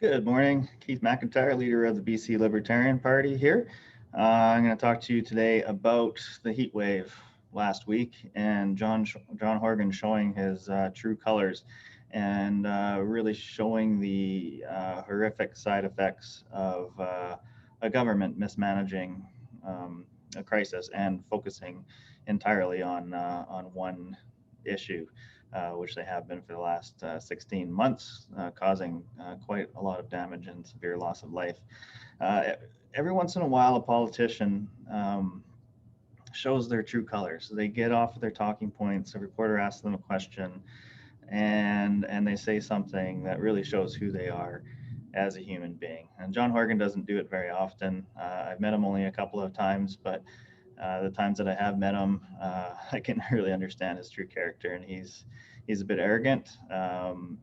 Good morning, Keith McIntyre, leader of the BC Libertarian Party here. I'm going to talk to you today about the heat wave last week and John Horgan showing his true colors and really showing the horrific side effects of a government mismanaging a crisis and focusing entirely on one issue. Which they have been for the last 16 months, causing quite a lot of damage and severe loss of life. Uh, every once in a while, a politician shows their true colors. So they get off of their talking points, a reporter asks them a question, and they say something that really shows who they are as a human being. And John Horgan doesn't do it very often. I've met him only a couple of times, but the times that I have met him, I can really understand his true character, and he's a bit arrogant.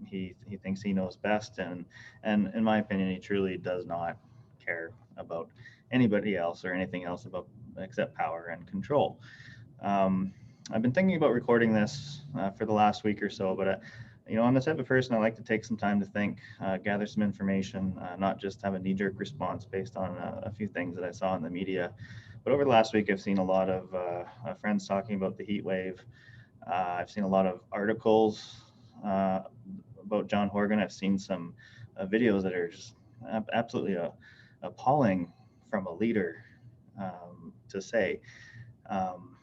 He thinks he knows best, and in my opinion, he truly does not care about anybody else or anything else about except power and control. Um, I've been thinking about recording this for the last week or so, but I'm the type of person I like to take some time to think, gather some information, not just have a knee-jerk response based on a few things that I saw in the media. But over the last week, I've seen a lot of friends talking about the heat wave. I've seen a lot of articles about John Horgan. I've seen some videos that are just absolutely appalling from a leader to say. Um,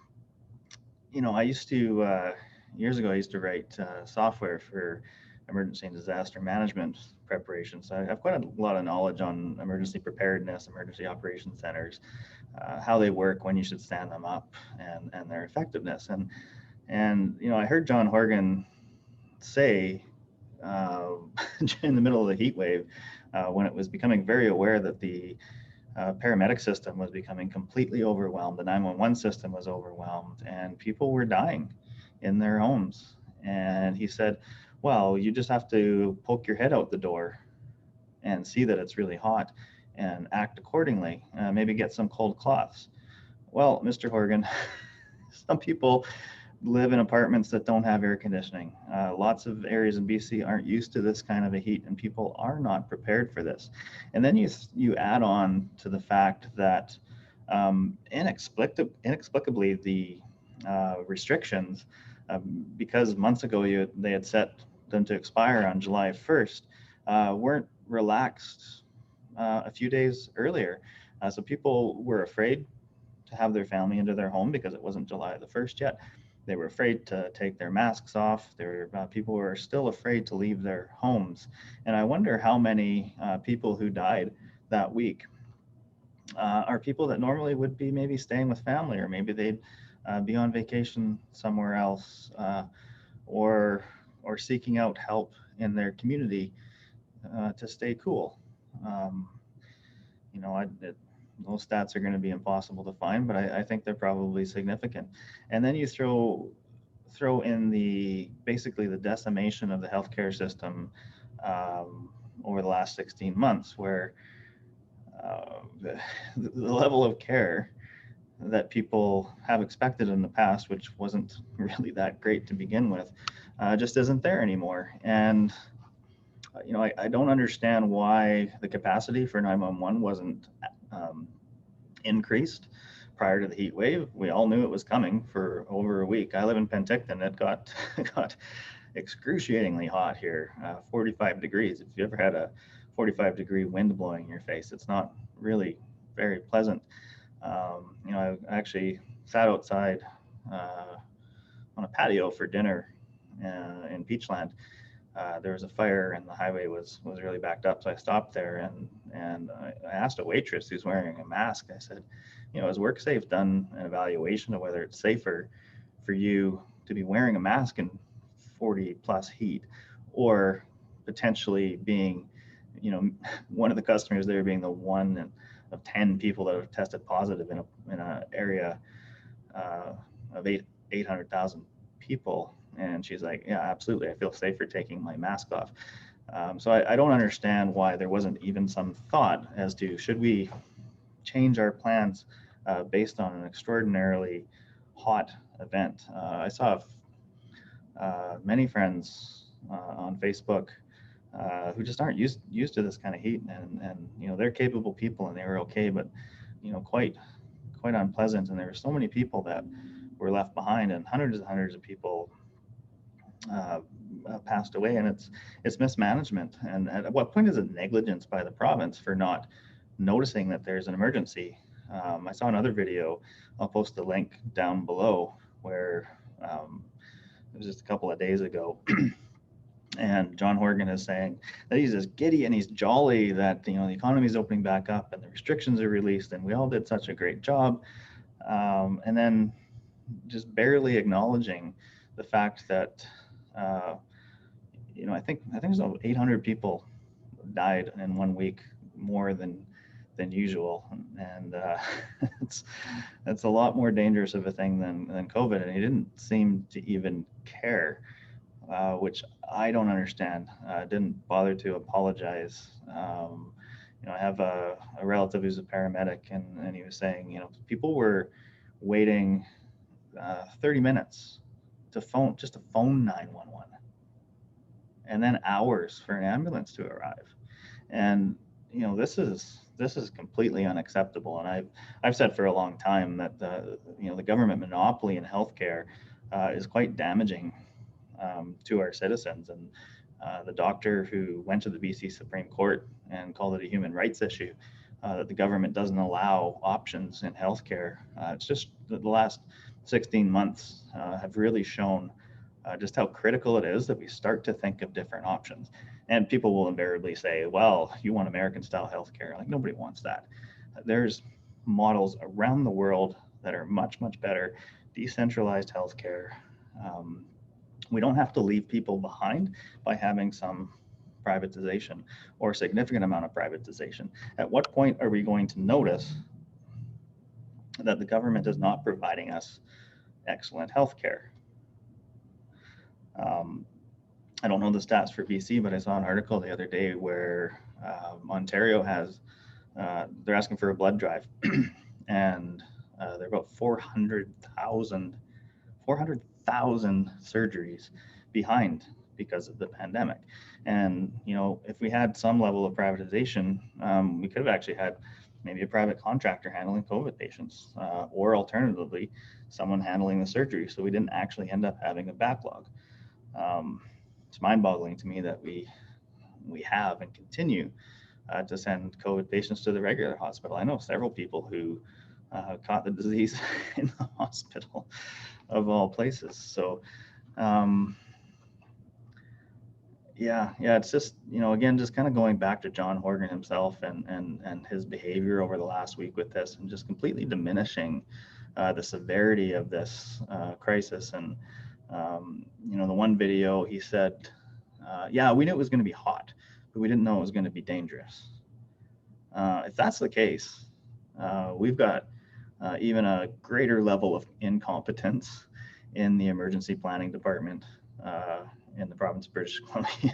I used to, years ago, I used to write software for emergency and disaster management preparation. So I have quite a lot of knowledge on emergency preparedness, emergency operations centers, how they work, when you should stand them up, and their effectiveness. And I heard John Horgan say uh, in the middle of the heat wave, when it was becoming very aware that the paramedic system was becoming completely overwhelmed, the 911 system was overwhelmed, and people were dying in their homes. And he said, well, you just have to poke your head out the door and see that it's really hot and act accordingly. Maybe get some cold cloths. Well, Mr. Horgan, some people live in apartments that don't have air conditioning. Lots of areas in BC aren't used to this kind of a heat, and people are not prepared for this. And then you add on to the fact that inexplicably the restrictions, because months ago they had set them to expire on July 1st, weren't relaxed a few days earlier. So people were afraid to have their family into their home because it wasn't July the 1st yet. They were afraid to take their masks off. People were still afraid to leave their homes. And I wonder how many people who died that week are people that normally would be maybe staying with family, or maybe they'd be on vacation somewhere else, or seeking out help in their community to stay cool. Um, those stats are going to be impossible to find, but I think they're probably significant. And then you throw in basically the decimation of the healthcare system over the last 16 months, where the level of care that people have expected in the past, which wasn't really that great to begin with, just isn't there anymore. And I don't understand why the capacity for 911 wasn't um, increased prior to the heat wave. We all knew it was coming for over a week. I live in Penticton. It got got excruciatingly hot here, 45 degrees. If you ever had a 45-degree wind blowing in your face, it's not really very pleasant. I actually sat outside on a patio for dinner in Peachland. There was a fire and the highway was really backed up, so I stopped there and I asked a waitress who's wearing a mask. I said, has WorkSafe done an evaluation of whether it's safer for you to be wearing a mask in 40 plus heat, or potentially being, one of the customers there being the one of 10 people that have tested positive in an area of 800,000 people. And she's like, yeah, absolutely. I feel safer taking my mask off. So I don't understand why there wasn't even some thought as to, should we change our plans based on an extraordinarily hot event. I saw many friends on Facebook who just aren't used to this kind of heat, and they're capable people and they were okay, but quite unpleasant, and there were so many people that were left behind, and hundreds of people uh, passed away, and it's mismanagement. And at what point is it negligence by the province for not noticing that there's an emergency? I saw another video. I'll post the link down below where it was just a couple of days ago. And John Horgan is saying that he's just giddy and he's jolly that the economy is opening back up and the restrictions are released and we all did such a great job, and then just barely acknowledging the fact that I think there's about 800 people died in 1 week, more than usual, and it's a lot more dangerous of a thing than COVID, and he didn't seem to even care, which I don't understand. Didn't bother to apologize. I have a relative who's a paramedic, and he was saying, people were waiting 30 minutes to phone 911, and then hours for an ambulance to arrive. And this is completely unacceptable. And I've said for a long time that the government monopoly in healthcare is quite damaging to our citizens. And the doctor who went to the BC Supreme Court and called it a human rights issue, that the government doesn't allow options in healthcare. It's just the last 16 months have really shown just how critical it is that we start to think of different options. And people will invariably say, well, you want American style healthcare. Like, nobody wants that. There's models around the world that are much better, decentralized healthcare. We don't have to leave people behind by having some privatization or significant amount of privatization. At what point are we going to notice that the government is not providing us excellent healthcare? I don't know the stats for BC, but I saw an article the other day where Ontario has, they're asking for a blood drive, and they're about 400,000 surgeries behind because of the pandemic. And if we had some level of privatization, we could have actually had maybe a private contractor handling COVID patients, or alternatively, someone handling the surgery, so we didn't actually end up having a backlog. It's mind-boggling to me that we have and continue to send COVID patients to the regular hospital. I know several people who caught the disease in the hospital, of all places. So it's just, again, just kind of going back to John Horgan himself and his behavior over the last week with this, and just completely diminishing the severity of this crisis. And the one video, he said, we knew it was going to be hot, but we didn't know it was going to be dangerous. If that's the case, we've got even a greater level of incompetence in the emergency planning department in the province of British Columbia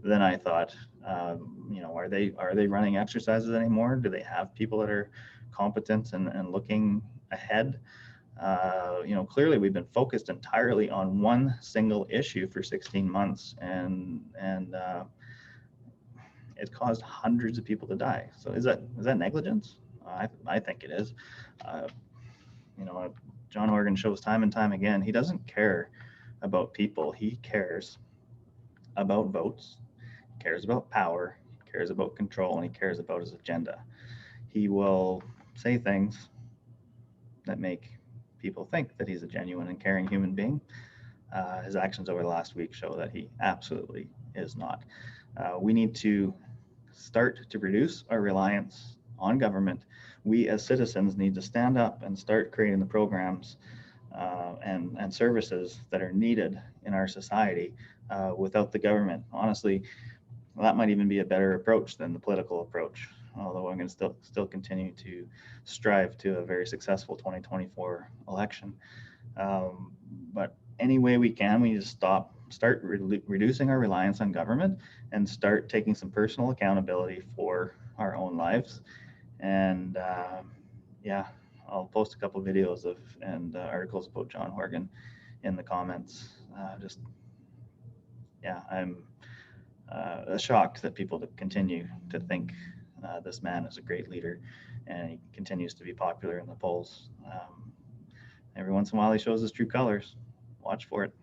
than I thought. Are they running exercises anymore? Do they have people that are competent and looking ahead? Clearly we've been focused entirely on one single issue for 16 months, and it caused hundreds of people to die. So is that negligence? I think it is. John Horgan shows time and time again, he doesn't care about people. He cares about votes, cares about power, cares about control, and he cares about his agenda. He will say things that make people think that he's a genuine and caring human being. His actions over the last week show that he absolutely is not. We need to start to reduce our reliance on government. We as citizens need to stand up and start creating the programs and services that are needed in our society without the government. Honestly, that might even be a better approach than the political approach, although I'm going to still continue to strive to a very successful 2024 election. But any way we can, we need to start reducing our reliance on government and start taking some personal accountability for our own lives. And I'll post a couple of videos and articles about John Horgan in the comments. shocked that people continue to think this man is a great leader, and he continues to be popular in the polls. Every once in a while, he shows his true colors. Watch for it.